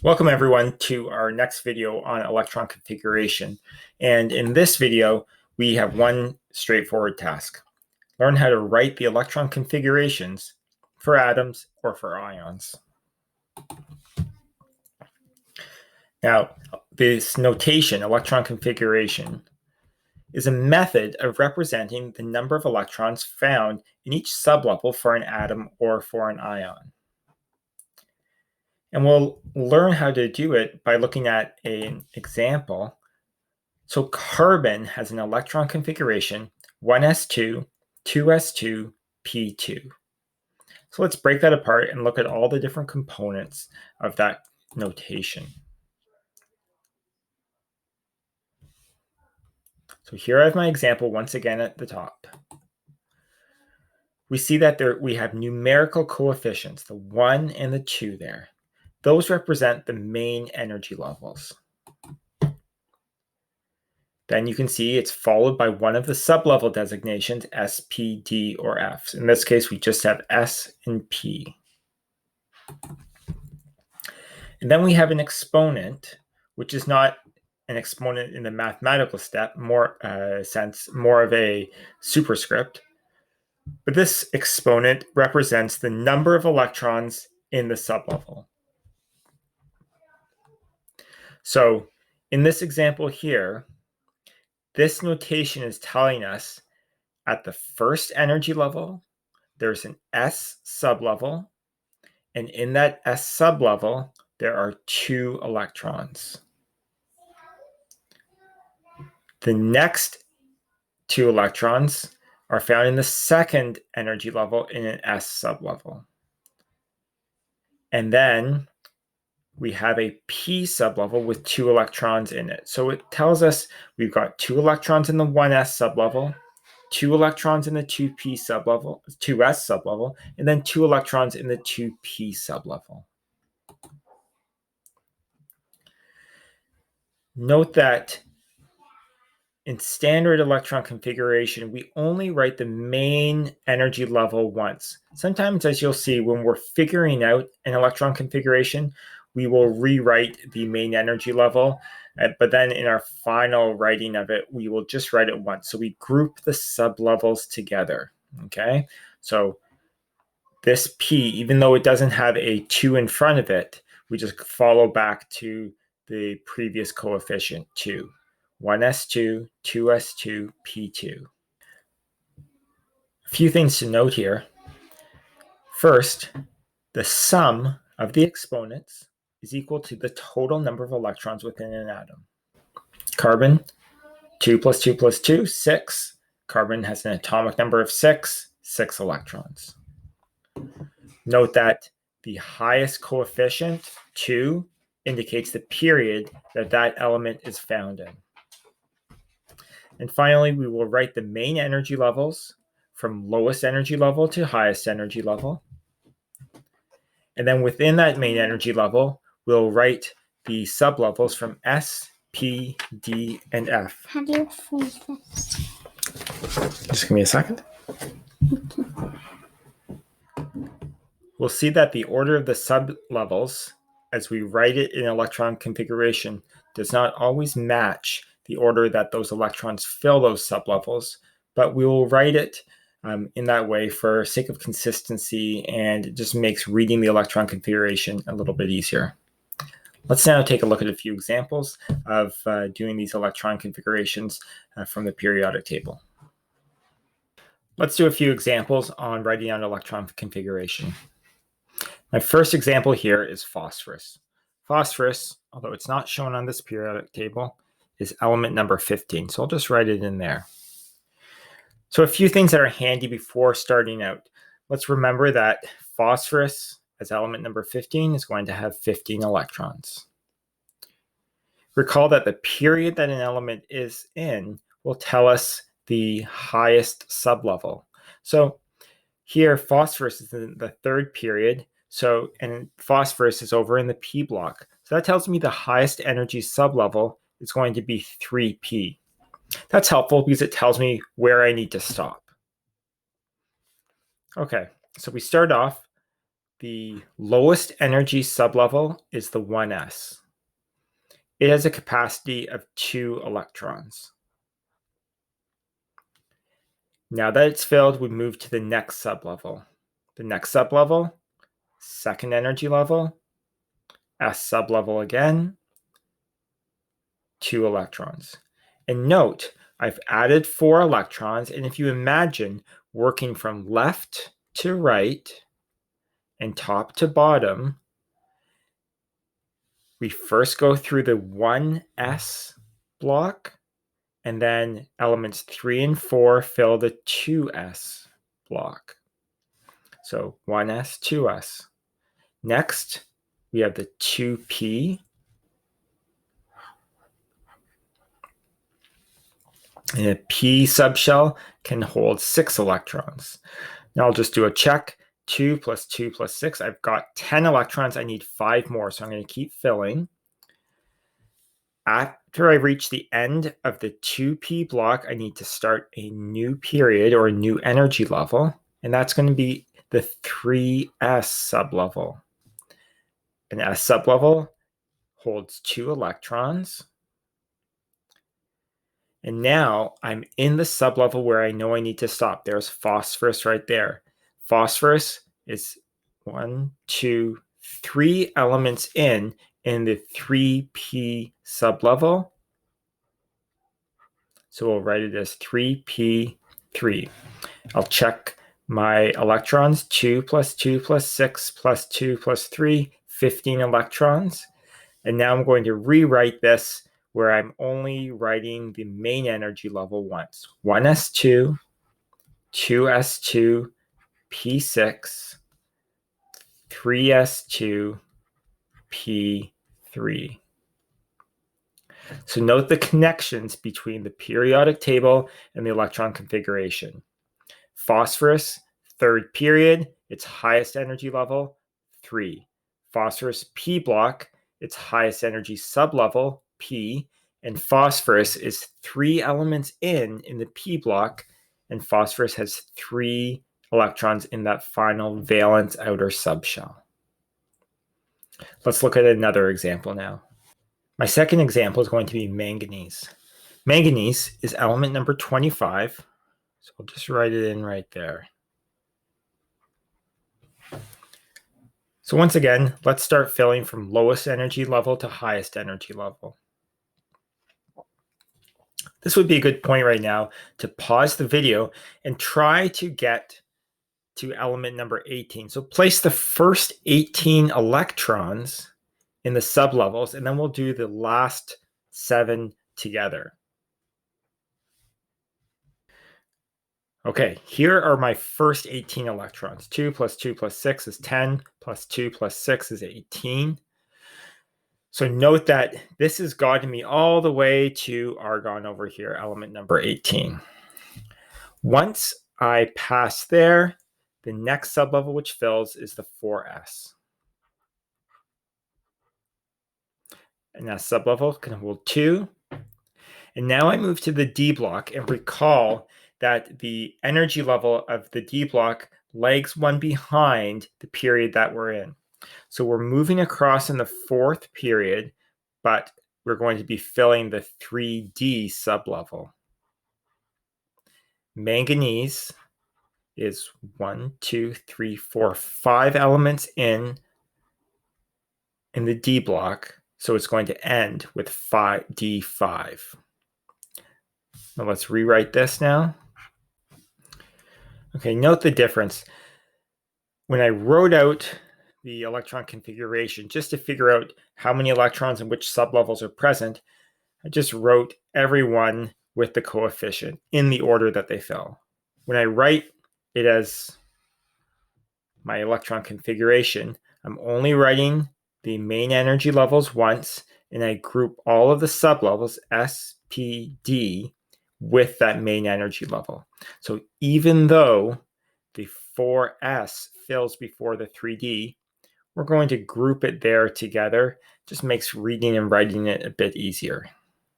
Welcome everyone to our next video on electron configuration. And in this video, we have one straightforward task. Learn how to write the electron configurations for atoms or for ions. Now, this notation, electron configuration, is a method of representing the number of electrons found in each sublevel for an atom or for an ion. And we'll learn how to do it by looking at an example. So carbon has an electron configuration 1s2, 2s2, p2. So let's break that apart and look at all the different components of that notation. So here I have my example once again at the top. We see that we have numerical coefficients, the 1 and the 2 there. Those represent the main energy levels. Then you can see it's followed by one of the sublevel designations, S, P, D, or F. In this case, we just have S and P. And then we have an exponent, which is not an exponent in the mathematical step, more of a superscript. But this exponent represents the number of electrons in the sublevel. So in this example here, this notation is telling us at the first energy level, there's an S sublevel, and in that S sublevel, there are 2 electrons. The next 2 electrons are found in the second energy level in an S sublevel. And then we have a P sublevel with 2 electrons in it. So it tells us we've got 2 electrons in the 1s sublevel, 2 electrons in the 2p sublevel, 2s sublevel, and then 2 electrons in the 2p sublevel. Note that in standard electron configuration, we only write the main energy level once. Sometimes, as you'll see, when we're figuring out an electron configuration, we will rewrite the main energy level, but then in our final writing of it, we will just write it once. So we group the sublevels together, okay? So this P, even though it doesn't have a 2 in front of it, we just follow back to the previous coefficient, 2. 1s2, 2s2, p2. A few things to note here. First, the sum of the exponents is equal to the total number of electrons within an atom. Carbon, 2 plus 2 plus 2, 6. Carbon has an atomic number of 6 electrons. Note that the highest coefficient, 2, indicates the period that that element is found in. And finally, we will write the main energy levels from lowest energy level to highest energy level. And then within that main energy level, we'll write the sublevels from S, P, D, and F. How do you phrase this? Just give me a second. We'll see that the order of the sublevels, as we write it in electron configuration, does not always match the order that those electrons fill those sublevels, but we will write it in that way for sake of consistency, and it just makes reading the electron configuration a little bit easier. Let's now take a look at a few examples of doing these electron configurations from the periodic table. Let's do a few examples on writing down electron configuration. My first example here is phosphorus. Phosphorus, although it's not shown on this periodic table, is element number 15. So I'll just write it in there. So a few things that are handy before starting out. Let's remember that phosphorus as element number 15 is going to have 15 electrons. Recall that the period that an element is in will tell us the highest sublevel. So here phosphorus is in the 3rd period, and phosphorus is over in the P block. So that tells me the highest energy sublevel is going to be 3p. That's helpful because it tells me where I need to stop. Okay, so we start off. The lowest energy sublevel is the 1s. It has a capacity of 2 electrons. Now that it's filled, we move to the next sublevel. The next sublevel, second energy level, S sublevel again, 2 electrons. And note, I've added 4 electrons, and if you imagine working from left to right and top to bottom, we first go through the 1s block, and then elements 3 and 4 fill the 2s block. So 1s, 2s. Next, we have the 2p. And a p subshell can hold 6 electrons. Now I'll just do a check. 2 plus 2 plus 6. I've got 10 electrons. I need 5 more, so I'm going to keep filling. After I reach the end of the 2p block, I need to start a new period or a new energy level, and that's going to be the 3s sublevel. An s sublevel holds 2 electrons. And now I'm in the sublevel where I know I need to stop. There's phosphorus right there. Phosphorus is 1, 2, 3 elements in the 3p sublevel. So we'll write it as 3p3. I'll check my electrons. 2 plus 2 plus 6 plus 2 plus 3, 15 electrons. And now I'm going to rewrite this where I'm only writing the main energy level once. 1s2, 2s2, p6, 3s2, p3. So note the connections between the periodic table and the electron configuration. Phosphorus, third period, its highest energy level, 3. Phosphorus p block, its highest energy sublevel, p, and phosphorus is 3 elements in the p block, and phosphorus has 3 electrons in that final valence outer subshell. Let's look at another example now. My second example is going to be manganese. Manganese is element number 25, so I'll just write it in right there. So once again, let's start filling from lowest energy level to highest energy level. This would be a good point right now to pause the video and try to get to element number 18. So place the first 18 electrons in the sublevels, and then we'll do the last 7 together. Okay, here are my first 18 electrons. 2 plus 2 plus 6 is 10, plus 2 plus 6 is 18. So note that this has gotten me all the way to argon over here, element number 18. Once I pass there, the next sublevel which fills is the 4s. And that sublevel can hold 2. And now I move to the D block, and recall that the energy level of the D block lags one behind the period that we're in. So we're moving across in the 4th period, but we're going to be filling the 3D sublevel. Manganese is 1, 2, 3, 4, 5 elements in the D block, so it's going to end with D5. Now let's rewrite this now. Okay, note the difference. When I wrote out the electron configuration just to figure out how many electrons and which sublevels are present, I just wrote everyone with the coefficient in the order that they fill. When I write it as my electron configuration, I'm only writing the main energy levels once, and I group all of the sublevels, S, P, D, with that main energy level. So even though the 4s fills before the 3d, we're going to group it there together. Just makes reading and writing it a bit easier.